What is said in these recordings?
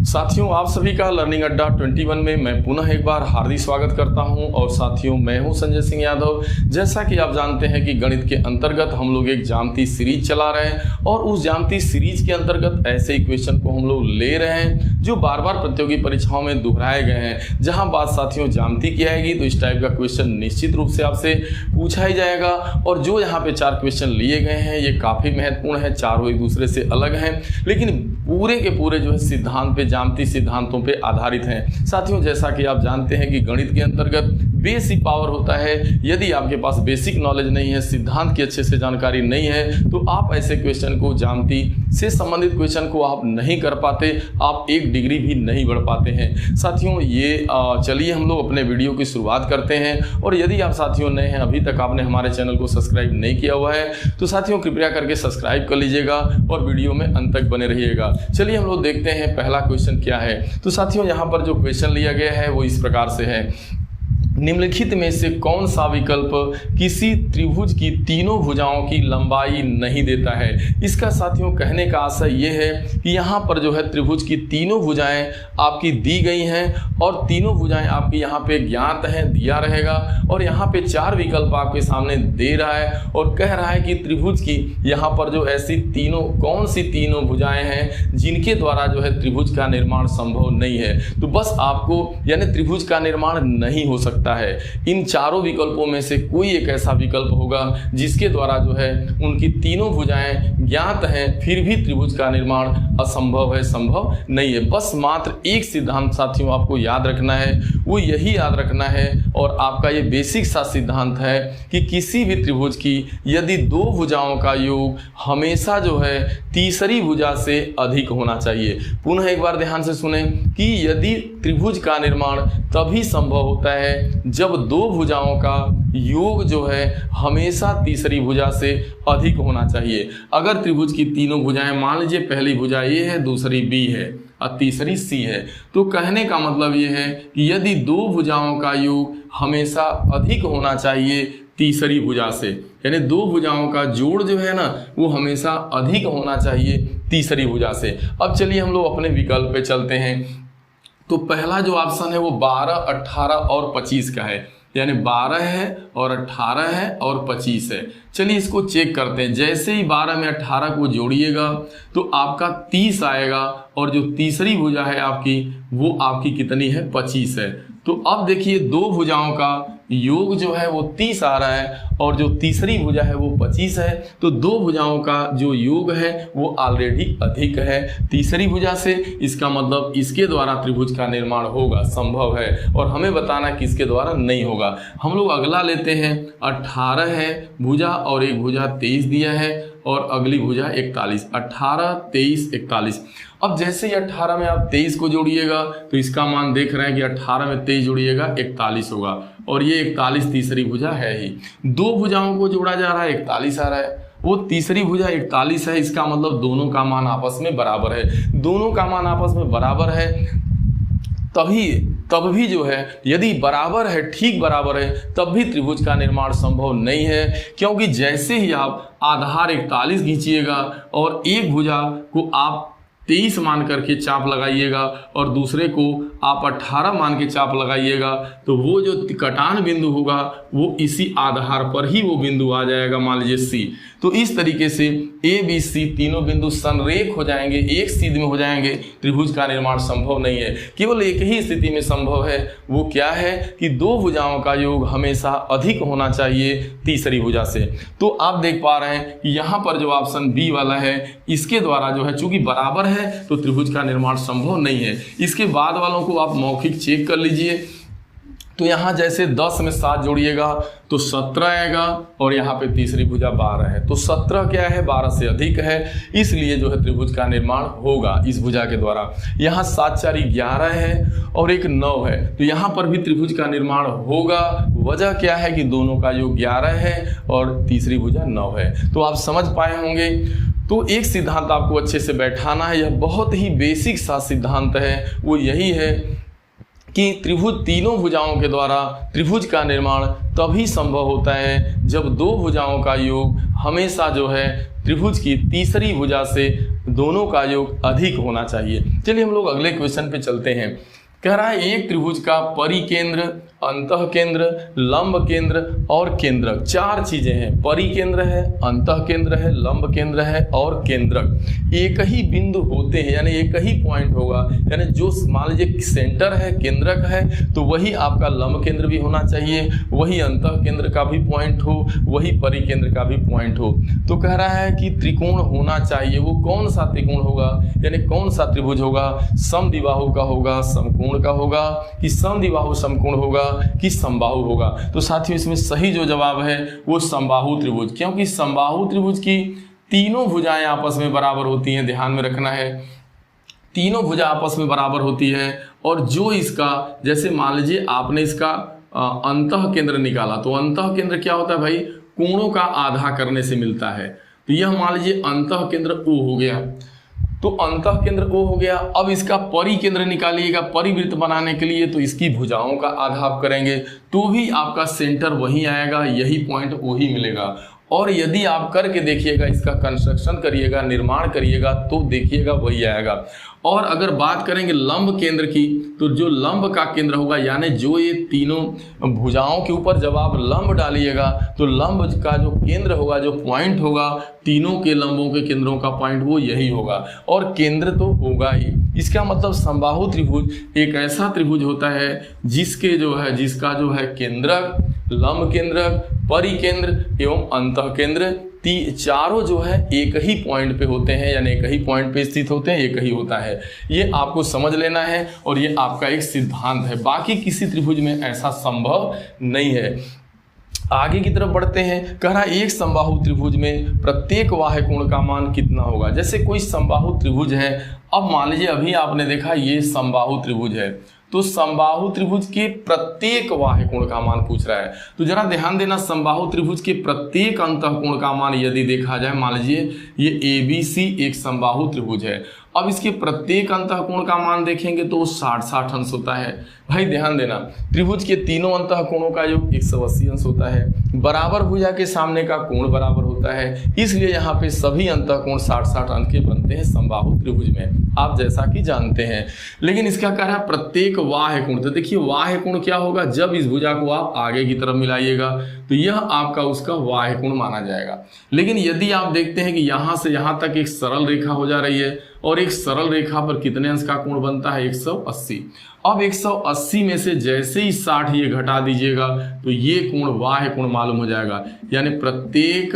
साथियों, आप सभी का लर्निंग अड्डा 21 में मैं पुनः एक बार हार्दिक स्वागत करता हूं। और साथियों, मैं हूं संजय सिंह यादव। जैसा कि आप जानते हैं कि गणित के अंतर्गत हम लोग एक ज्यामिति सीरीज चला रहे हैं और उस ज्यामिति सीरीज के अंतर्गत ऐसे इक्वेशन को हम लोग ले रहे हैं जो बार बार प्रतियोगी परीक्षाओं में दोहराए गए हैं। जहां बात साथियों ज्यामिति की आएगी तो इस टाइप का क्वेश्चन निश्चित रूप से आपसे पूछा ही जाएगा। और जो यहाँ पे 4 क्वेश्चन लिए गए हैं ये काफी महत्वपूर्ण है, चारों एक दूसरे से अलग हैं, लेकिन पूरे के पूरे जो है सिद्धांत पे, ज्यामिति सिद्धांतों पे आधारित हैं। साथियों, जैसा कि आप जानते हैं कि गणित के अंतर्गत बेसिक पावर होता है। यदि आपके पास बेसिक नॉलेज नहीं है, सिद्धांत की अच्छे से जानकारी नहीं है, तो आप ऐसे क्वेश्चन को, ज्यामिति से संबंधित क्वेश्चन को आप नहीं कर पाते, आप एक डिग्री भी नहीं बढ़ पाते हैं। साथियों, ये चलिए हम लोग अपने वीडियो की शुरुआत करते हैं। और यदि आप साथियों नए हैं, अभी तक आपने हमारे चैनल को सब्सक्राइब नहीं किया हुआ है, तो साथियों कृपया करके सब्सक्राइब कर लीजिएगा और वीडियो में अंत तक बने रहिएगा। चलिए हम लोग देखते हैं पहला क्वेश्चन क्या है। तो साथियों यहाँ पर जो क्वेश्चन लिया गया है वो इस प्रकार से है, निम्नलिखित में से कौन सा विकल्प किसी त्रिभुज की तीनों भुजाओं की लंबाई नहीं देता है। इसका साथियों कहने का आशय ये है कि यहाँ पर जो है त्रिभुज की तीनों भुजाएं आपकी दी गई हैं और तीनों भुजाएं आपकी यहाँ पे ज्ञात हैं, दिया रहेगा। और यहाँ पे 4 विकल्प आपके सामने दे रहा है और कह रहा है कि त्रिभुज की यहाँ पर जो ऐसी तीनों, कौन सी तीनों भुजाएं हैं जिनके द्वारा जो है त्रिभुज का निर्माण संभव नहीं है। तो बस आपको यानी त्रिभुज का निर्माण नहीं हो सकता है। इन चारों विकल्पों में से कोई एक ऐसा विकल्प होगा जिसके द्वारा जो है उनकी तीनों भुजाएं ज्ञात हैं, फिर भी त्रिभुज का निर्माण असंभव है, संभव नहीं है। बस मात्र एक सिद्धांत साथियों आपको याद रखना है, वो यही याद रखना है और आपका ये बेसिक सा सिद्धांत है कि किसी भी त्रिभुज की यदि 2 भुजाओं का योग हमेशा जो है तीसरी भुजा से अधिक होना चाहिए। पुनः एक बार ध्यान से सुने कि यदि त्रिभुज का निर्माण तभी संभव होता है जब 2 भुजाओं का योग जो है हमेशा तीसरी भुजा से अधिक होना चाहिए। अगर त्रिभुज की तीनों भुजाएं, मान लीजिए पहली भुजा ए है, दूसरी बी है और तीसरी सी है, तो कहने का मतलब ये है कि यदि 2 भुजाओं का योग हमेशा अधिक होना चाहिए तीसरी भुजा से, यानी 2 भुजाओं का जोड़ जो है ना वो हमेशा अधिक होना चाहिए तीसरी भुजा से। अब चलिए हम लोग अपने विकल्प पे चलते हैं। तो पहला जो ऑप्शन है वो 12, 18 और 25 का है, यानी 12 है और 18 है और 25 है। चलिए इसको चेक करते हैं। जैसे ही 12 में 18 को जोड़िएगा तो आपका 30 आएगा और जो तीसरी भुजा है आपकी वो आपकी कितनी है, 25 है। तो अब देखिए 2 भुजाओं का योग जो है वो 30 आ रहा है और जो तीसरी भुजा है वो 25 है। तो 2 भुजाओं का जो योग है वो ऑलरेडी अधिक है तीसरी भुजा से। इसका मतलब इसके द्वारा त्रिभुज का निर्माण होगा, संभव है। और हमें बताना कि इसके द्वारा नहीं होगा। हम लोग अगला लेते हैं, 18 है भुजा और एक भुजा 23 दिया है और अगली भुजा 41, 18, 23, 41। अब जैसे ही 18 में आप 23 को जोड़िएगा तो इसका मान देख रहे हैं कि 18 में 23 जोड़िएगा 41 होगा और ये 41 तीसरी भुजा है ही। 2 भुजाओं को जोड़ा जा रहा है, 41 आ रहा है, वो तीसरी भुजा 41 है। इसका मतलब दोनों का मान आपस में बराबर है। दोनों का मान आपस में बराबर है तब भी जो है यदि बराबर है, ठीक बराबर है, तब भी त्रिभुज का निर्माण संभव नहीं है। क्योंकि जैसे ही आप आधार 41 खींचिएगा और एक भुजा को आप 23 मान करके चाप लगाइएगा और दूसरे को आप 18 मान के चाप लगाइएगा तो वो जो कटान बिंदु होगा वो इसी आधार पर ही वो बिंदु आ जाएगा, मान लीजिए सी। तो इस तरीके से ए बी सी तीनों बिंदु संरेख हो जाएंगे, एक सीध में हो जाएंगे। त्रिभुज का निर्माण संभव नहीं है। केवल एक ही स्थिति में संभव है, वो क्या है कि 2 भुजाओं का योग हमेशा अधिक होना चाहिए तीसरी भुजा से। तो आप देख पा रहे हैं कि यहाँ पर जो ऑप्शन बी वाला है इसके द्वारा जो है चूंकि बराबर है तो त्रिभुज का निर्माण संभव नहीं है। इसके बाद वालों को आप मौखिक चेक कर लीजिए। तो यहाँ जैसे 10 में 7 जोड़िएगा तो 17 आएगा और यहाँ पे तीसरी भुजा 12 है। तो 17 क्या है, 12 से अधिक है, इसलिए जो है त्रिभुज का निर्माण होगा इस भुजा के द्वारा। यहाँ 7 4 11 है और एक 9 है, तो यहाँ पर भी त्रिभुज का निर्माण होगा। वजह क्या है कि दोनों का योग 11 है और तीसरी भुजा 9 है। तो आप समझ पाए होंगे। तो एक सिद्धांत आपको अच्छे से बैठाना है, यह बहुत ही बेसिक सा सिद्धांत है, वो यही है कि त्रिभुज, तीनों भुजाओं के द्वारा त्रिभुज का निर्माण तभी संभव होता है जब 2 भुजाओं का योग हमेशा जो है त्रिभुज की तीसरी भुजा से दोनों का योग अधिक होना चाहिए। चलिए हम लोग अगले क्वेश्चन पे चलते हैं। कह रहा है एक त्रिभुज का परिकेंद्र, अंतः केंद्र, लंब केंद्र और केंद्रक, चार चीजें हैं। परिकेंद्र है, अंतः केंद्र है, लंब केंद्र है और केंद्रक। एक ही बिंदु होते हैं, यानी एक ही पॉइंट होगा, यानी जो मान लीजिए सेंटर है, केंद्रक है, तो वही आपका लंब केंद्र भी होना चाहिए, वही अंतः केंद्र का भी पॉइंट हो, वही परिकेंद्र का भी पॉइंट हो। तो कह रहा है कि त्रिकोण होना चाहिए। वो कौन सा त्रिकोण होगा, यानी कौन सा त्रिभुज होगा? समद्विबाहु का होगा, समकोण का होगा, कि समद्विबाहु समकोण होगा, कि समबाहु होगा? तो साथियों इसमें सही जो जवाब है वो समबाहु त्रिभुज, क्योंकि समबाहु त्रिभुज की तीनों भुजाएं आपस में बराबर होती हैं। ध्यान में रखना है, तीनों भुजा आपस में बराबर होती है। और जो इसका, जैसे मान लीजिए आपने इसका अंतः केंद्र निकाला, तो अंतः केंद्र क्या होता है भाई? कोणों का आधा करने से मिलता है। तो यह मान लीजिए अंतः केंद्र O हो गया, तो अंतः केंद्र O हो गया। अब इसका परिकेंद्र निकालिएगा परिवृत्त बनाने के लिए, तो इसकी भुजाओं का आधा आप करेंगे तो भी आपका सेंटर वही आएगा, यही पॉइंट वही मिलेगा। और यदि आप करके देखिएगा, इसका कंस्ट्रक्शन करिएगा, निर्माण करिएगा, तो देखिएगा वही आएगा। और अगर बात करेंगे लंब केंद्र की, तो जो लंब का केंद्र होगा, यानी जो ये तीनों भुजाओं के ऊपर जब आप लंब डालिएगा, तो लंब का जो केंद्र होगा, जो पॉइंट होगा, तीनों के लंबों के केंद्रों का पॉइंट वो यही होगा, और केंद्र तो होगा ही। इसका मतलब समबाहु त्रिभुज एक ऐसा त्रिभुज होता है जिसका जो है केंद्रक, लंब केंद्रक, परिकेंद्र एवं अंतः केंद्र चारों जो है एक ही पॉइंट पे होते हैं, यानी एक ही पॉइंट पे स्थित होते हैं, एक ही होता है। ये आपको समझ लेना है और ये आपका एक सिद्धांत है। बाकी किसी त्रिभुज में ऐसा संभव नहीं है। आगे की तरफ बढ़ते हैं। कह रहा है एक समबाहु त्रिभुज में प्रत्येक बाह्य कोण का मान कितना होगा? जैसे कोई समबाहु त्रिभुज है, अब मान लीजिए अभी आपने देखा ये समबाहु त्रिभुज है, तो समबाहु त्रिभुज के प्रत्येक बाह्य कोण का मान पूछ रहा है। तो जरा ध्यान देना, समबाहु त्रिभुज के प्रत्येक अंतः कोण का मान यदि देखा जाए, मान लीजिए ये ABC एक समबाहु त्रिभुज है, अब इसके प्रत्येक अंतः कोण का मान देखेंगे तो 60 अंश होता है। भाई ध्यान देना, त्रिभुज के तीनों अंतः कोणों का योग 180 अंश होता है। बराबर भुजा के सामने का कोण बराबर होता है, इसलिए यहाँ पे सभी अंतः कोण 60 अंश के बनते हैं समबाहु त्रिभुज में, आप जैसा कि जानते हैं। लेकिन इसका कह रहा है प्रत्येक बाह्य कोण, तो देखिए बाह्य कोण क्या होगा? जब इस भुजा को आप आगे की तरफ मिलाइएगा तो यह आपका उसका बाह्य कोण माना जाएगा। लेकिन यदि आप देखते हैं कि यहाँ से यहाँ तक एक सरल रेखा हो जा रही है, और एक सरल रेखा पर कितने अंश का कोण बनता है? 180। अब 180 में से जैसे ही 60 ये घटा दीजिएगा तो ये कोण बाह्य कोण मालूम हो जाएगा। यानी प्रत्येक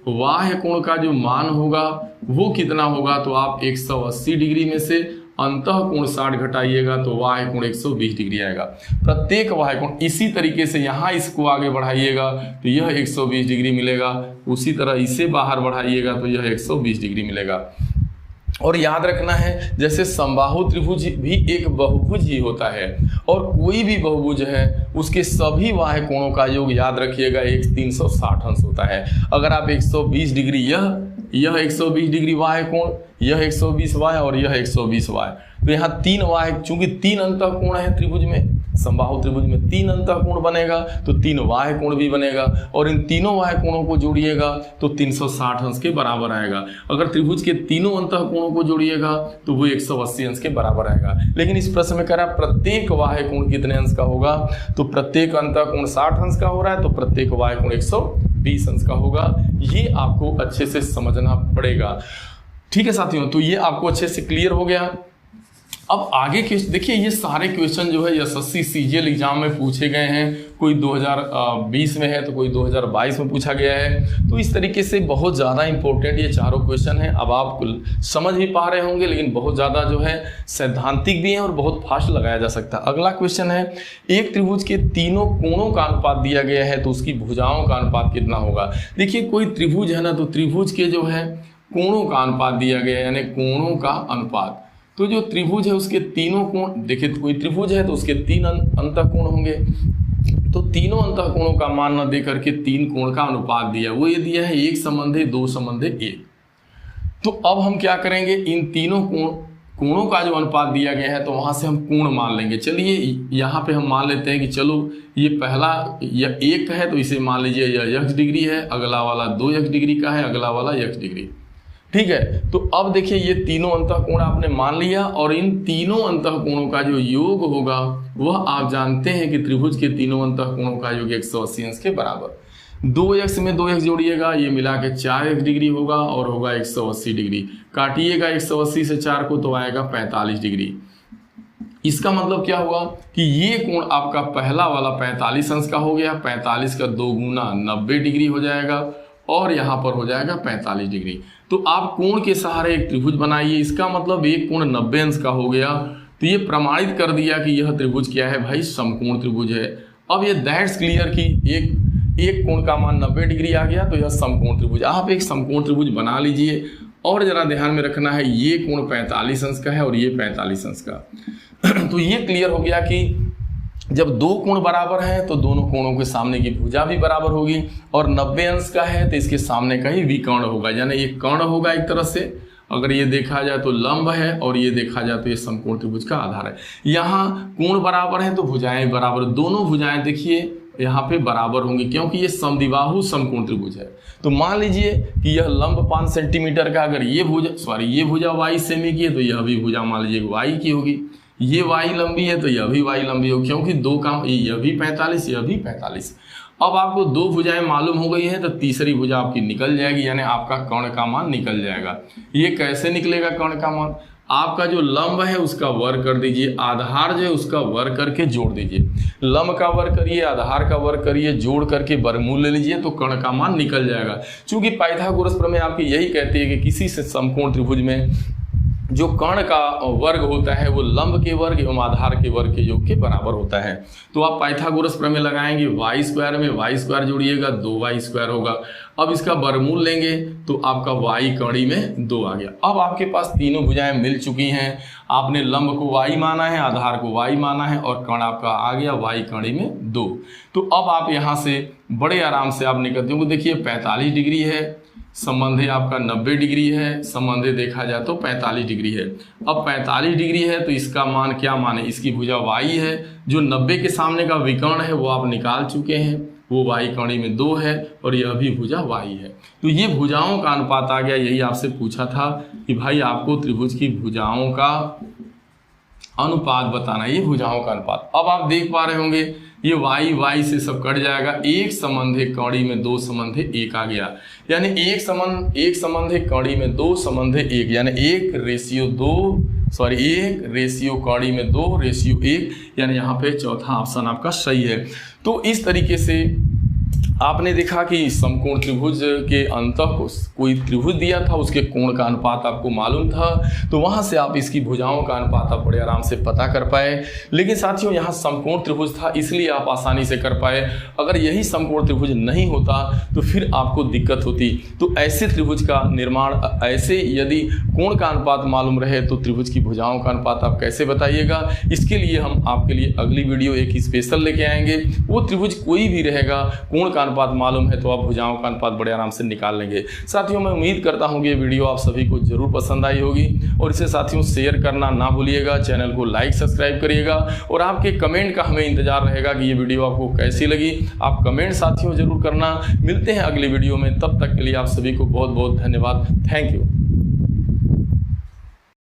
बाह्य कोण का जो मान होगा वो कितना होगा? तो आप 180 डिग्री में से अंतः कोण 60 घटाइएगा तो बाह्य कोण 120 डिग्री आएगा। प्रत्येक बाह्य कोण इसी तरीके से यहाँ इसको आगे बढ़ाइएगा तो यह 120 डिग्री मिलेगा, उसी तरह इसे बाहर बढ़ाइएगा तो यह 120 डिग्री मिलेगा। और याद रखना है, जैसे समबाहु त्रिभुज भी एक बहुभुज ही होता है, और कोई भी बहुभुज है उसके सभी बाह्य कोणों का योग याद रखिएगा 360 अंश होता है। अगर आप 120 डिग्री यह 120 डिग्री बाह्य कोण, यह 120 बाह्य और यह 120 बाह्य, तो यहाँ 3 बाह्य, चूंकि 3 अंतः कोण है त्रिभुज में, समबाहु त्रिभुज में 3 अंतः कोण बनेगा तो 3 बाह्य कोण भी बनेगा, और इन तीनों बाह्य कोणों को जोड़िएगा तो 360 अंश के बराबर आएगा। अगर त्रिभुज के तीनों अंतः कोणों को जोड़िएगा तो वो 180 अंश के बराबर आएगा। लेकिन इस प्रश्न में कह रहा है प्रत्येक बाह्य कोण कितने अंश का होगा? तो प्रत्येक अंतः कोण 60 अंश का हो रहा है, तो प्रत्येक बाह्य कोण 120 अंश का होगा। ये आपको अच्छे से समझना पड़ेगा। ठीक है साथियों, तो ये आपको अच्छे से क्लियर हो गया। अब आगे के देखिए, ये सारे क्वेश्चन जो है एसएससी सीजीएल एग्जाम में पूछे गए हैं। कोई 2020 में है तो कोई 2022 में पूछा गया है। तो इस तरीके से बहुत ज़्यादा इंपॉर्टेंट ये चारों क्वेश्चन हैं। अब आप समझ भी पा रहे होंगे, लेकिन बहुत ज़्यादा जो है सैद्धांतिक भी हैं और बहुत फास्ट लगाया जा सकता है। अगला क्वेश्चन है, एक त्रिभुज के तीनों कोणों का अनुपात दिया गया है तो उसकी भुजाओं का अनुपात कितना होगा? देखिए, कोई त्रिभुज है ना, तो त्रिभुज के जो है कोणों का अनुपात दिया गया है, यानी कोणों का अनुपात। तो जो त्रिभुज है उसके तीनों कोण, देखिए कोई त्रिभुज है तो उसके 3 अंतः कोण होंगे, तो तीनों अंतः कोणों का मान न दे करके 3 कोण का अनुपात दिया, वो ये दिया है 1 संबंधे 2 संबंधे 1। तो अब हम क्या करेंगे, इन तीनों कोण कोणों का जो अनुपात दिया गया है तो वहाँ से हम कोण मान लेंगे। चलिए यहाँ पे हम मान लेते हैं कि चलो ये पहला यह 1 है तो इसे मान लीजिए यह x डिग्री है, अगला वाला 2x डिग्री का है, अगला वाला x डिग्री। ठीक है, तो अब देखिए ये तीनों अंतःकोण आपने मान लिया और इन तीनों अंतःकोणों का जो योग होगा वह आप जानते हैं कि त्रिभुज के तीनों अंतःकोणों का योग 180 अंश के बराबर। 2x में 2x जोड़िएगा, ये मिला के 4x डिग्री होगा और होगा 180 डिग्री। काटिएगा 180 से 4 को तो आएगा 45 डिग्री। इसका मतलब क्या हुआ कि ये कोण आपका पहला वाला 45 अंश का हो गया, 45 का 2 गुना 90 डिग्री हो जाएगा और यहाँ पर हो जाएगा 45 डिग्री। तो आप कोण के सहारे एक त्रिभुज बनाइए, इसका मतलब एक कोण 90 अंश का हो गया। तो ये प्रमाणित कर दिया कि यह त्रिभुज क्या है भाई, समकोण त्रिभुज है। अब ये दैट्स क्लियर कि एक कोण का मान 90 डिग्री आ गया तो यह समकोण त्रिभुज। आप एक समकोण त्रिभुज बना लीजिए और जरा ध्यान में रखना है ये कोण 45 अंश का है और ये 45 अंश का। तो ये क्लियर हो गया कि जब दो कोण बराबर हैं तो दोनों कोणों के सामने की भुजा भी बराबर होगी और 90 अंश का है तो इसके सामने का ही विकर्ण होगा, यानी ये कर्ण होगा एक तरह से। अगर ये देखा जाए तो लंब है और ये देखा जाए तो ये समकोण त्रिभुज का आधार है। यहाँ कोण बराबर है तो भुजाएं बराबर, दोनों भुजाएं देखिए यहाँ पे बराबर होंगी क्योंकि ये समद्विबाहु समकोण त्रिभुज है। तो मान लीजिए कि यह लंब 5 सेंटीमीटर का, अगर ये भुजा y सेमी की है तो यह भी भुजा मान लीजिए y की होगी। ये y लंबी है तो यह भी y लंबी होगी क्योंकि दो का यह भी 45 यह भी 45। अब आपको दो भुजाएं मालूम हो गई है तो तीसरी भुजा आपकी निकल जाएगी, यानी आपका कर्ण का मान निकल जाएगा। ये कैसे निकलेगा कर्ण का मान? आपका जो लंब है उसका वर्ग कर दीजिए, आधार जो है उसका वर्ग करके जोड़ दीजिए। लंब का वर्ग करिए, आधार का वर्ग करिए, जोड़ करके वर्गमूल ले लीजिए तो कर्ण का मान निकल जाएगा। चूंकि पाइथागोरस प्रमेय आपकी यही कहती है कि किसी से समकोण त्रिभुज में जो कर्ण का वर्ग होता है वो लंब के वर्ग एवं आधार के वर्ग के योग के बराबर होता है। तो आप पाइथागोरस प्रमेय लगाएंगे, y स्क्वायर में y स्क्वायर जोड़िएगा 2y स्क्वायर होगा। अब इसका वर्गमूल लेंगे तो आपका y कड़ी में 2 आ गया। अब आपके पास तीनों भुजाएं मिल चुकी हैं, आपने लंब को y माना है, आधार को y माना है और कर्ण आपका आ गया y कड़ी में 2। तो अब आप यहाँ से बड़े आराम से आप निकलते हो, देखिए 45 डिग्री है, संबंध आपका 90 डिग्री है, संबंध देखा जाए तो 45 डिग्री है। अब 45 डिग्री है तो इसका मान क्या माने, इसकी भुजा y है, जो 90 के सामने का विकर्ण है वो आप निकाल चुके हैं, वो y कड़ी में 2 है और यह भी भुजा y है। तो ये भुजाओं का अनुपात आ गया। यही आपसे पूछा था कि भाई आपको त्रिभुज की भुजाओं का अनुपात बताना, ये भुजाओं का अनुपात। अब आप देख पा रहे होंगे ये y से सब कट जाएगा, एक संबंध कड़ी में 2 संबंध 1 आ गया, यानी एक संबंध कड़ी में 2 संबंध 1, यानी 1 रेशियो कड़ी में 2 रेशियो 1, यानी यहाँ पे चौथा ऑप्शन आपका सही है। तो इस तरीके से आपने देखा कि समकोण त्रिभुज के अंतः कोई त्रिभुज दिया था, उसके कोण का अनुपात आपको मालूम था, तो वहां से आप इसकी भुजाओं का अनुपात आप बड़े आराम से पता कर पाए। लेकिन साथियों यहाँ समकोण त्रिभुज था इसलिए आप आसानी से कर पाए, अगर यही समकोण त्रिभुज नहीं होता तो फिर आपको दिक्कत होती। तो ऐसे त्रिभुज का निर्माण, ऐसे यदि कोण का अनुपात मालूम रहे तो त्रिभुज की भुजाओं का अनुपात आप कैसे बताइएगा, इसके लिए हम आपके लिए अगली वीडियो एक स्पेशल लेके आएंगे। वो त्रिभुज कोई भी रहेगा, कोण का अनुपात मालूम है तो आप भुजाओं का अनुपात बड़े आराम से निकाल लेंगे। साथियों मैं उम्मीद करता हूं कि ये वीडियो आप सभी को जरूर पसंद आई होगी और इसे साथियों शेयर करना ना भूलिएगा, चैनल को लाइक सब्सक्राइब करिएगा और आपके कमेंट का हमें इंतजार रहेगा कि ये वीडियो आपको कैसी लगी। आप कमेंट साथियों जरूर करना। मिलते हैं अगली वीडियो में, तब तक के लिए आप सभी को बहुत बहुत धन्यवाद। Thank you.